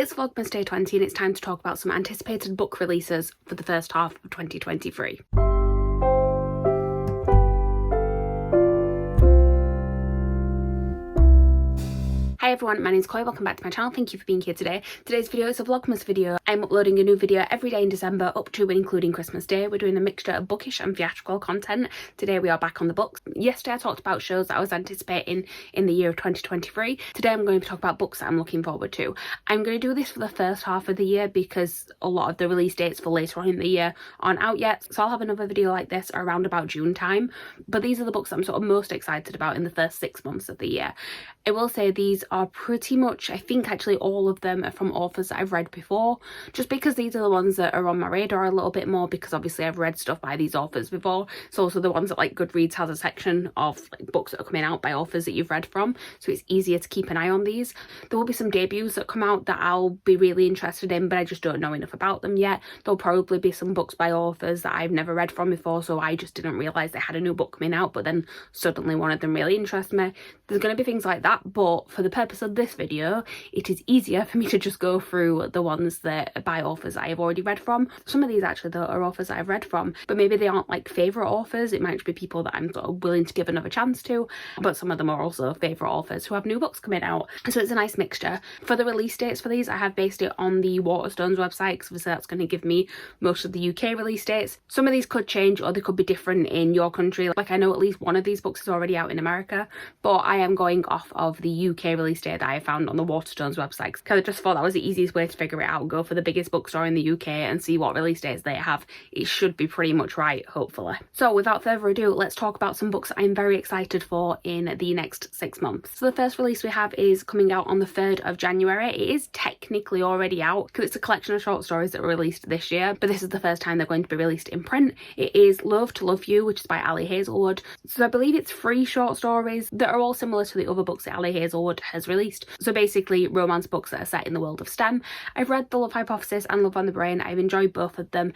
It's Vlogmas Day 20 and it's time to talk about some anticipated book releases for the first half of 2023. Hi everyone, my name is Chloe, welcome back to my channel. Thank you for being here today. Today's video is a Vlogmas video. I'm uploading a new video every day in December up to and including Christmas Day. We're doing a mixture of bookish and theatrical content. Today we are back on the books. Yesterday I talked about shows that I was anticipating in the year of 2023. Today I'm going to talk about books that I'm looking forward to. I'm going to do this for the first half of the year because a lot of the release dates for later on in the year aren't out yet. So I'll have another video like this around about June time. But these are the books that I'm sort of most excited about in the first 6 months of the year. I will say these are pretty much, I think actually all of them are from authors that I've read before, just because these are the ones that are on my radar a little bit more, because obviously I've read stuff by these authors before. It's also the ones that like Goodreads has a section of like books that are coming out by authors that you've read from, so it's easier to keep an eye on these. There will be some debuts that come out that I'll be really interested in, but I just don't know enough about them yet. There'll probably be some books by authors that I've never read from before, so I just didn't realise they had a new book coming out, but then suddenly one of them really interests me. There's going to be things like that, but for the purpose of this video, it is easier for me to just go through the ones that are by authors that I have already read from. Some of these actually though are authors that I've read from, but maybe they aren't like favourite authors. It might be people that I'm sort of willing to give another chance to, but some of them are also favourite authors who have new books coming out. So it's a nice mixture. For the release dates for these, I have based it on the Waterstones website, because obviously that's going to give me most of the UK release dates. Some of these could change or they could be different in your country. Like I know at least one of these books is already out in America, but I am going off of the UK release date that I found on the Waterstones website, because I just thought that was the easiest way to figure it out. Go for the biggest bookstore in the UK and see what release dates they have. It should be pretty much right, hopefully. So without further ado, let's talk about some books I'm very excited for in the next 6 months. So the first release we have is coming out on the 3rd of January. It is technically already out because it's a collection of short stories that were released this year, but this is the first time they're going to be released in print. It is Love to Love You, which is by Ali Hazelwood. So I believe it's 3 short stories that are all similar to the other books that Ali Hazelwood has released. So basically romance books that are set in the world of STEM. I've read The Love Hypothesis and Love on the Brain. I've enjoyed both of them.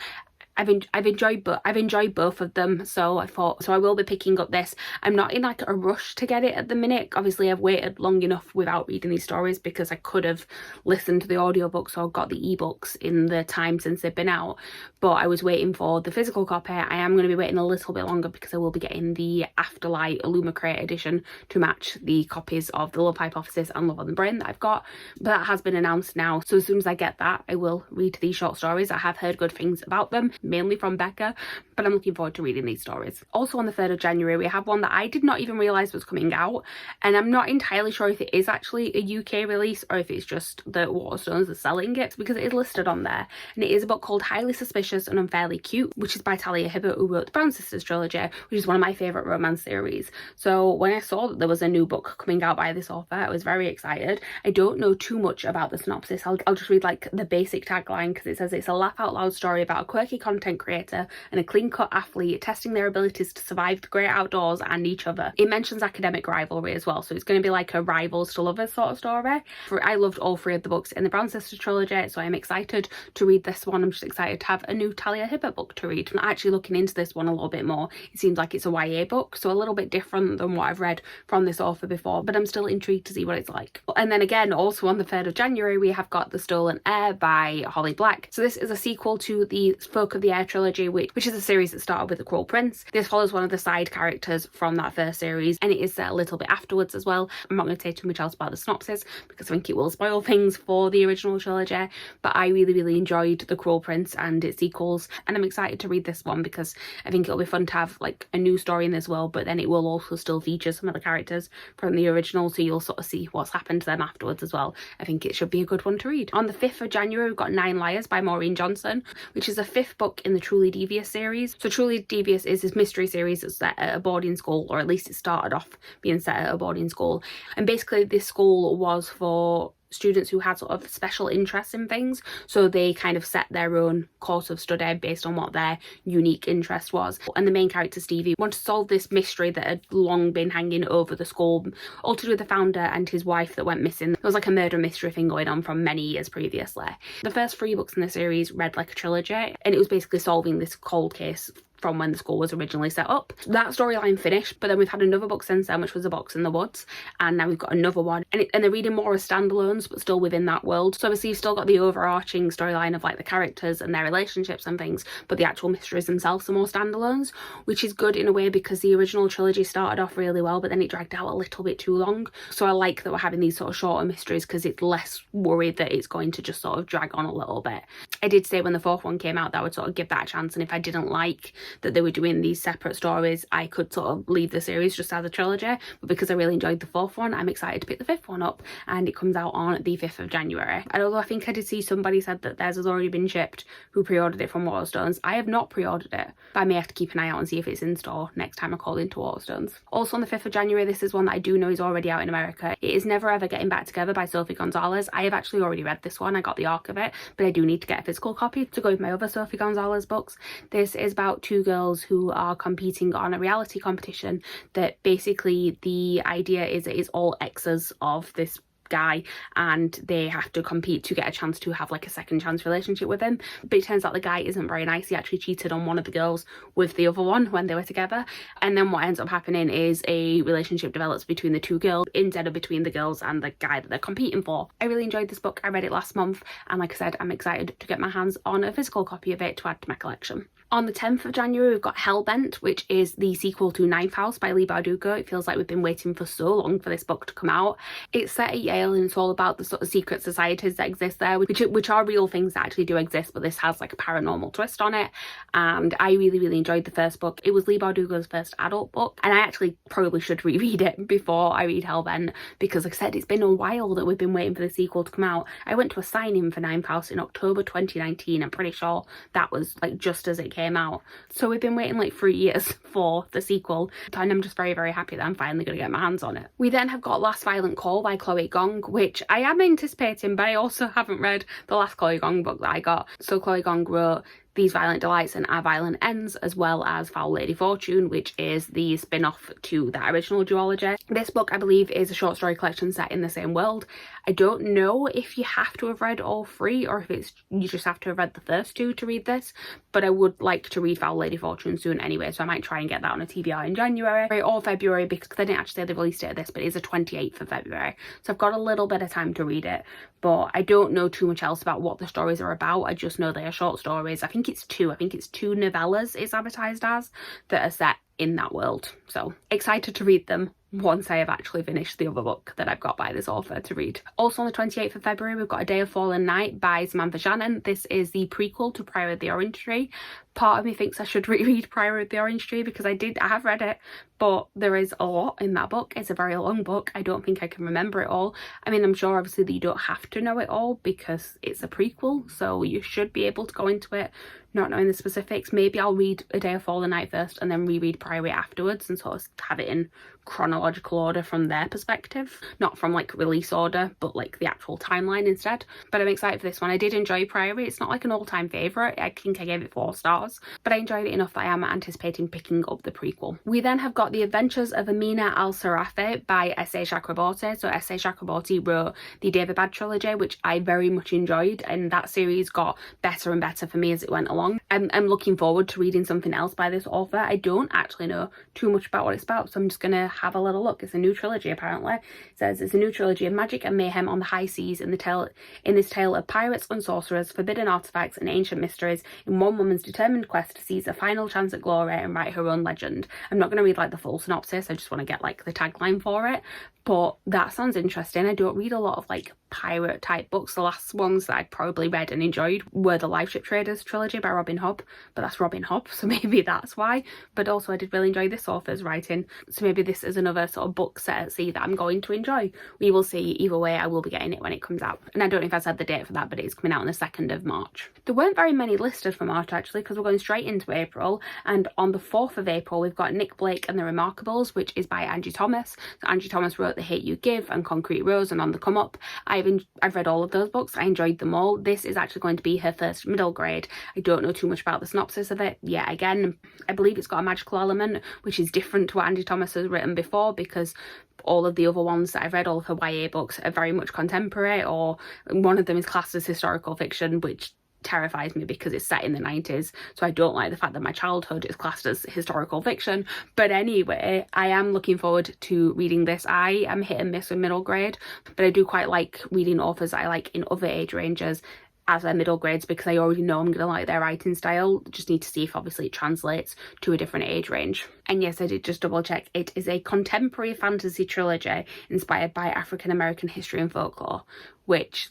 I've enjoyed both of them, so I thought I will be picking up this. I'm not in like a rush to get it at the minute. Obviously I've waited long enough without reading these stories because I could have listened to the audiobooks or got the ebooks in the time since they've been out, but I was waiting for the physical copy. I am going to be waiting a little bit longer because I will be getting the Afterlight Illumicrate edition to match the copies of The Love Hypothesis and Love on the Brain that I've got, but that has been announced now, so as soon as I get that I will read these short stories. I have heard good things about them, mainly from Becca, but I'm looking forward to reading these stories. Also on the 3rd of January we have one that I did not even realise was coming out, and I'm not entirely sure if it is actually a UK release or if it's just that Waterstones are selling it, because it is listed on there, and it is a book called Highly Suspicious and Unfairly Cute, which is by Talia Hibbert, who wrote the Brown Sisters trilogy, which is one of my favourite romance series. So when I saw that there was a new book coming out by this author, I was very excited. I don't know too much about the synopsis. I'll just read like the basic tagline, because it says it's a laugh out loud story about a quirky content creator and a clean-cut athlete testing their abilities to survive the great outdoors and each other. It mentions academic rivalry as well, so it's going to be like a rivals to lovers sort of story. I loved all 3 of the books in the Brown Sisters trilogy, so I'm excited to read this one. I'm just excited to have a new Talia Hibbert book to read. I'm actually looking into this one a little bit more. It seems like it's a YA book, so a little bit different than what I've read from this author before, but I'm still intrigued to see what it's like. And then again, also on the 3rd of January we have got The Stolen Heir by Holly Black. So this is a sequel to the Folk of the Air trilogy, which is a series that started with The Cruel Prince. This follows one of the side characters from that first series, and it is set a little bit afterwards as well. I'm not going to say too much else about the synopsis because I think it will spoil things for the original trilogy, but I really enjoyed The Cruel Prince and its sequels, and I'm excited to read this one because I think it'll be fun to have like a new story in this world, but then it will also still feature some of the characters from the original, so you'll sort of see what's happened to them afterwards as well. I think it should be a good one to read. On the 5th of January we've got 9 Liars by Maureen Johnson, which is the 5th book in the Truly Devious series. So Truly Devious is this mystery series that's set at a boarding school, or at least it started off being set at a boarding school, and basically this school was for students who had sort of special interests in things, so they kind of set their own course of study based on what their unique interest was. And the main character Stevie wanted to solve this mystery that had long been hanging over the school, all to do with the founder and his wife that went missing. There was like a murder mystery thing going on from many years previously. The first 3 books in the series read like a trilogy, and it was basically solving this cold case from when the school was originally set up. That storyline finished, but then we've had another book since then, which was A Box in the Woods, and now we've got another one, and they're reading more as standalones but still within that world. So obviously you've still got the overarching storyline of like the characters and their relationships and things, but the actual mysteries themselves are more standalones, which is good in a way because the original trilogy started off really well, but then it dragged out a little bit too long. So I like that we're having these sort of shorter mysteries because it's less worried that it's going to just sort of drag on a little bit. I did say when the fourth one came out that I would sort of give that a chance, and if I didn't like that they were doing these separate stories, I could sort of leave the series just as a trilogy. But because I really enjoyed the fourth one, I'm excited to pick the fifth one up, and it comes out on the 5th of January. And although I think I did see somebody said that theirs has already been shipped who pre-ordered it from Waterstones, I have not pre-ordered it, but I may have to keep an eye out and see if it's in store next time I call into Waterstones. Also on the 5th of January, this is one that I do know is already out in America. It is Never Ever Getting Back Together by Sophie Gonzalez. I have actually already read this one. I got the arc of it, but I do need to get a physical copy to go with my other Sophie Gonzalez books. This is about two girls who are competing on a reality competition that basically the idea is it is all exes of this guy, and they have to compete to get a chance to have like a second chance relationship with him. But it turns out the guy isn't very nice. He actually cheated on one of the girls with the other one when they were together, and then what ends up happening is a relationship develops between the two girls instead of between the girls and the guy that they're competing for. I really enjoyed this book. I read it last month, and like I said, I'm excited to get my hands on a physical copy of it to add to my collection. On the 10th of January, we've got Hellbent, which is the sequel to Ninth House by Leigh Bardugo. It feels like we've been waiting for so long for this book to come out. It's set at Yale, and it's all about the sort of secret societies that exist there, which are real things that actually do exist, but this has like a paranormal twist on it. And I really enjoyed the first book. It was Leigh Bardugo's first adult book, and I actually probably should reread it before I read Hellbent, because like I said, it's been a while that we've been waiting for the sequel to come out. I went to a sign-in for Ninth House in October 2019. I'm pretty sure that was like just as it came out. So we've been waiting like 3 years for the sequel, and I'm just very happy that I'm finally going to get my hands on it. We then have got Last Violent Call by Chloe Gong, which I am anticipating, but I also haven't read the last Chloe Gong book that I got. So Chloe Gong wrote These Violent Delights and Our Violent Ends, as well as Foul Lady Fortune, which is the spin-off to that original duology. This book, I believe, is a short story collection set in the same world. I don't know if you have to have read all three, or if you just have to have read the first two to read this, but I would like to read Foul Lady Fortune soon anyway, so I might try and get that on a TBR in January or February, because they didn't actually say the release date of this, but it is the 28th of February, so I've got a little bit of time to read it. But I don't know too much else about what the stories are about. I just know they are short stories. I think it's two novellas it's advertised as that are set in that world. So excited to read them once I have actually finished the other book that I've got by this author to read. Also on the 28th of February, we've got A Day of Fallen Night by Samantha Shannon. This is the prequel to Priory of the Orange Tree. Part of me thinks I should reread Priory of the Orange Tree because I have read it, but there is a lot in that book. It's a very long book. I don't think I can remember it all. I mean, I'm sure obviously that you don't have to know it all because it's a prequel, so you should be able to go into it not knowing the specifics. Maybe I'll read A Day of Fallen Night first and then reread Priory afterwards and sort of have it in chronological order from their perspective, not from like release order, but like the actual timeline instead. But I'm excited for this one. I did enjoy Priory. It's not like an all-time favourite. I think I gave it 4 stars, but I enjoyed it enough that I am anticipating picking up the prequel. We then have got The Adventures of Amina Al-Sarafi by S.A. Chakraborty. So S.A. Chakraborty wrote the David Bad trilogy, which I very much enjoyed, and that series got better and better for me as it went along. I'm looking forward to reading something else by this author. I don't actually know too much about what it's about, so I'm just gonna have a little look. It's a new trilogy apparently. It says it's a new trilogy of magic and mayhem on the high seas in this tale of pirates and sorcerers, forbidden artifacts and ancient mysteries in one woman's determined quest to seize a final chance at glory and write her own legend. I'm not going to read like the full synopsis, I just want to get like the tagline for it, but that sounds interesting. I don't read a lot of like pirate type books. The last ones that I probably read and enjoyed were the Live Ship Traders trilogy by Robin Hobb, but that's Robin Hobb, so maybe that's why. But also I did really enjoy this author's writing, so maybe this is another sort of book set at sea that I'm going to enjoy. We will see. Either way, I will be getting it when it comes out, and I don't know if I said the date for that, but it's coming out on the 2nd of March. There weren't very many listed for March actually, because we're going straight into April, and on the 4th of April we've got Nick Blake and the Remarkables, which is by Angie Thomas. So Angie Thomas wrote The Hate You Give and Concrete Rose and On the Come Up. I've read all of those books. I enjoyed them all. This is actually going to be her first middle grade. I don't know too much about the synopsis of it yet. Again, I believe it's got a magical element, which is different to what Angie Thomas has written before, because all of the other ones that I've read, all of her YA books, are very much contemporary, or one of them is classed as historical fiction, which terrifies me because it's set in the 90s, so I don't like the fact that my childhood is classed as historical fiction. But anyway, I am looking forward to reading this. I am hit and miss with middle grade, but I do quite like reading authors I like in other age ranges as their middle grades, because I already know I'm going to like their writing style. Just need to see if obviously it translates to a different age range. And yes, I did just double check. It is a contemporary fantasy trilogy inspired by African American history and folklore, which...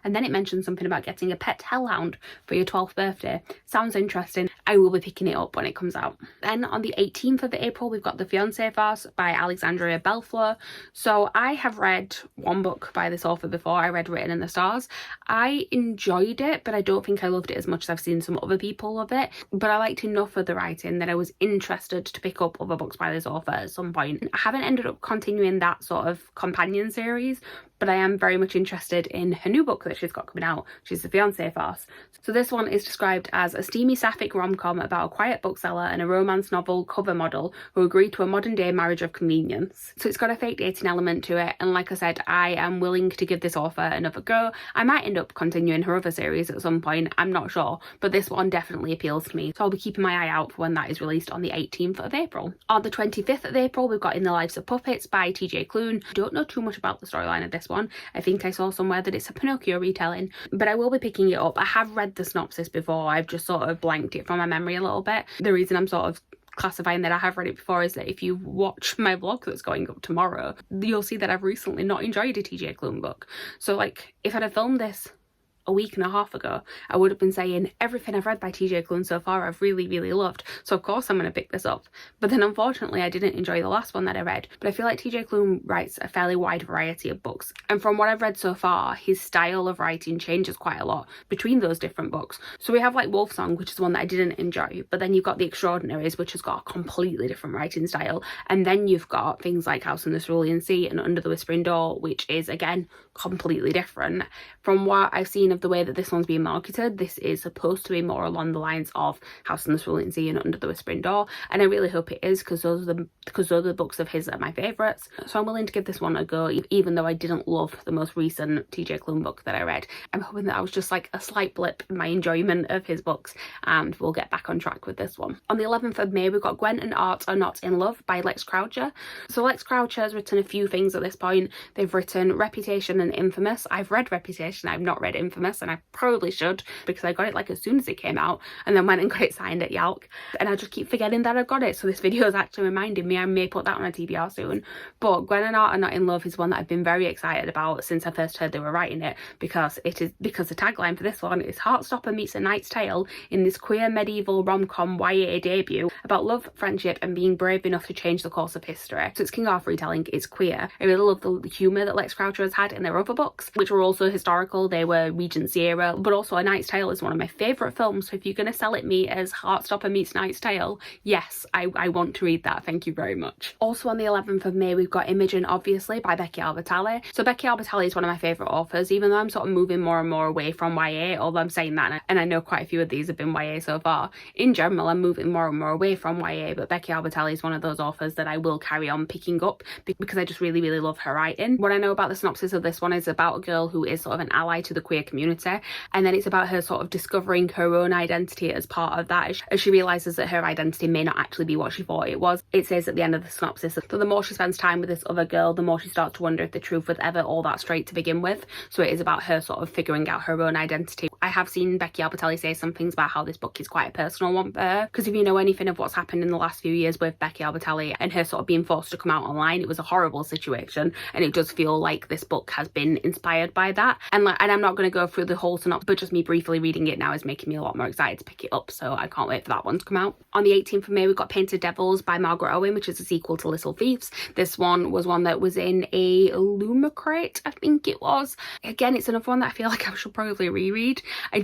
And then it mentioned something about getting a pet hellhound for your 12th birthday. Sounds interesting. I will be picking it up when it comes out. Then on the 18th of April, we've got The Fiancé Farce by Alexandria Bellefleur. So I have read one book by this author before. I read Written in the Stars. I enjoyed it, but I don't think I loved it as much as I've seen some other people love it. But I liked enough of the writing that I was interested to pick up other books by this author at some point. I haven't ended up continuing that sort of companion series, but I am very much interested in her new book that she's got coming out, which is The Fiancé Farce. So this one is described as a steamy sapphic rom-com about a quiet bookseller and a romance novel cover model who agree to a modern-day marriage of convenience. So it's got a fake dating element to it, and like I said, I am willing to give this author another go. I might end up continuing her other series at some point, I'm not sure, but this one definitely appeals to me, so I'll be keeping my eye out for when that is released on the 18th of April. On the 25th of April, we've got In the Lives of Puppets by TJ Klune. Don't know too much about the storyline of this one. I think I saw somewhere that it's a Pinocchio retelling, but I will be picking it up. I have read the synopsis before, I've just sort of blanked it from my memory a little bit. The reason I'm sort of classifying that I have read it before is that if you watch my vlog that's going up tomorrow, you'll see that I've recently not enjoyed a TJ Klune book. So like, if I'd have filmed this a week and a half ago, I would have been saying everything I've read by TJ Klune so far I've really, really loved, so of course I'm going to pick this up. But then unfortunately I didn't enjoy the last one that I read. But I feel like TJ Klune writes a fairly wide variety of books, and from what I've read so far, his style of writing changes quite a lot between those different books. So we have like Wolfsong, which is one that I didn't enjoy, but then you've got The Extraordinaries, which has got a completely different writing style, and then you've got things like House in the Cerulean Sea and Under the Whispering Door, which is again completely different. From what I've seen of the way that this one's being marketed, this is supposed to be more along the lines of House in the Cerulean Sea and Under the Whispering Door, and I really hope it is, because those are the books of his that are my favourites. So I'm willing to give this one a go, even though I didn't love the most recent TJ Klune book that I read. I'm hoping that I was just like a slight blip in my enjoyment of his books, and we'll get back on track with this one. On the 11th of May, we've got Gwen and Art Are Not in Love by Lex Croucher. So Lex Croucher has written a few things at this point. They've written Reputation and Infamous. I've read Reputation, I've not read Infamous, and I probably should, because I got it like as soon as it came out and then went and got it signed at Yalk, and I just keep forgetting that I've got it, so this video is actually reminding me. I may put that on a TBR soon. But Gwen and Art Are Not in Love is one that I've been very excited about since I first heard they were writing it, because the tagline for this one is Heartstopper meets A Knight's Tale in this queer medieval rom-com YA debut about love, friendship and being brave enough to change the course of history. So it's King Arthur retelling, it's queer. I really love the humour that Lex Croucher has had in their other books, which were also historical. They were Regency era, but also A Knight's Tale is one of my favourite films, so if you're going to sell it me as Heartstopper meets Knight's Tale, yes, I want to read that, thank you very much. Also on the 11th of May, we've got Imogen, obviously, by Becky Albertalli. So Becky Albertalli is one of my favourite authors, even though I'm sort of moving more and more away from YA, although I'm saying that, and I know quite a few of these have been YA so far. In general, I'm moving more and more away from YA, but Becky Albertalli is one of those authors that I will carry on picking up because I just really, really love her writing. What I know about the synopsis of this one is about a girl who is sort of an ally to the queer community, and then it's about her sort of discovering her own identity as part of that, as she realises that her identity may not actually be what she thought it was. It says at the end of the synopsis that the more she spends time with this other girl, the more she starts to wonder if the truth was ever all that straight to begin with. So it is about her sort of figuring out her own identity. I have seen Becky Albertalli say some things about how this book is quite a personal one for her, because if you know anything of what's happened in the last few years with Becky Albertalli and her sort of being forced to come out online, it was a horrible situation, and it does feel like this book has been inspired by that. And I'm not going to go through the whole synopsis, but just me briefly reading it now is making me a lot more excited to pick it up, so I can't wait for that one to come out. On the 18th of May, we've got Painted Devils by Margaret Owen, which is a sequel to Little Thieves. This one was one that was in a Lumacrate, I think it was. Again, it's another one that I feel like I should probably reread. I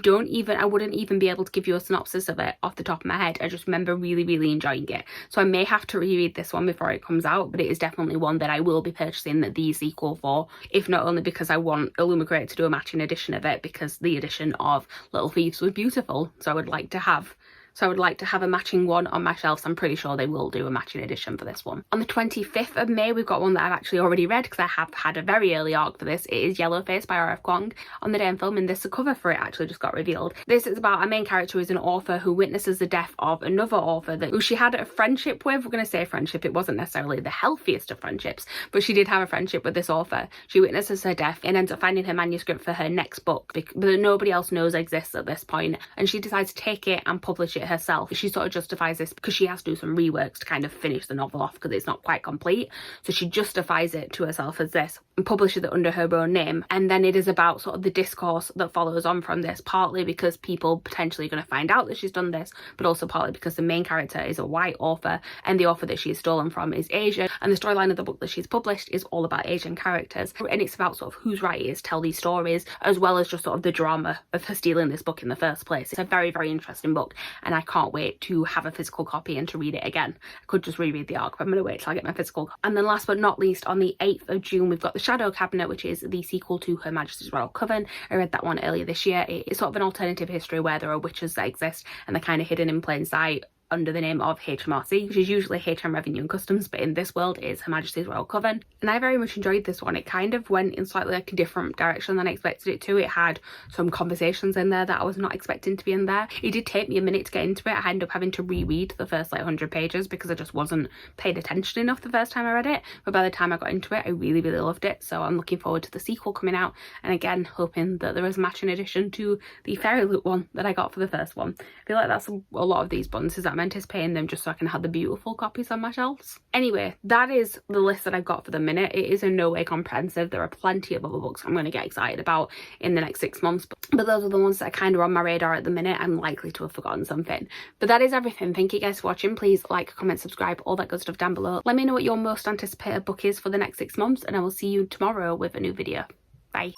wouldn't even be able to give you a synopsis of it off the top of my head. I just remember really, really enjoying it. So I may have to reread this one before it comes out, but it is definitely one that I will be purchasing the sequel for, if not only because I want Illumicrate to do a matching edition of it, because the edition of Little Thieves was beautiful, so I would like to have so I would like to have a matching one on my shelves. I'm pretty sure they will do a matching edition for this one. On the 25th of May, we've got one that I've actually already read because I have had a very early arc for this. It is Yellowface by R.F. Kuang. On the day I'm filming this, the cover for it actually just got revealed. This is about a main character who is an author who witnesses the death of another author who she had a friendship with. We're going to say friendship. It wasn't necessarily the healthiest of friendships, but she did have a friendship with this author. She witnesses her death and ends up finding her manuscript for her next book that nobody else knows exists at this point, and she decides to take it and publish it herself. She sort of justifies this because she has to do some reworks to kind of finish the novel off because it's not quite complete, so she justifies it to herself as this and publishes it under her own name. And then it is about sort of the discourse that follows on from this, partly because people potentially are going to find out that she's done this, but also partly because the main character is a white author and the author that she has stolen from is Asian, and the storyline of the book that she's published is all about Asian characters, and it's about sort of whose right it is to tell these stories, as well as just sort of the drama of her stealing this book in the first place. It's a very, very interesting book, and I can't wait to have a physical copy and to read it again. I could just reread the arc, but I'm going to wait till I get my physical copy. And then last but not least, on the 8th of June, we've got The Shadow Cabinet, which is the sequel to Her Majesty's Royal Coven. I read that one earlier this year. It's sort of an alternative history where there are witches that exist and they're kind of hidden in plain sight under the name of HMRC, which is usually HM Revenue and Customs, but in this world is Her Majesty's Royal Coven. And I very much enjoyed this one. It kind of went in slightly like a different direction than I expected it to. It had some conversations in there that I was not expecting to be in there. It did take me a minute to get into it. I ended up having to reread the first like 100 pages because I just wasn't paying attention enough the first time I read it. But by the time I got into it, I really, really loved it. So I'm looking forward to the sequel coming out. And again, hoping that there is a matching edition to the Fairy Loot one that I got for the first one. I feel like that's a lot of these buns is that I'm anticipating them just so I can have the beautiful copies on my shelves. Anyway, that is the list that I've got for the minute. It is in no way comprehensive. There are plenty of other books I'm going to get excited about in the next 6 months, but those are the ones that are kind of on my radar at the minute. I'm likely to have forgotten something. But that is everything. Thank you guys for watching. Please like, comment, subscribe, all that good stuff down below. Let me know what your most anticipated book is for the next 6 months, and I will see you tomorrow with a new video. Bye.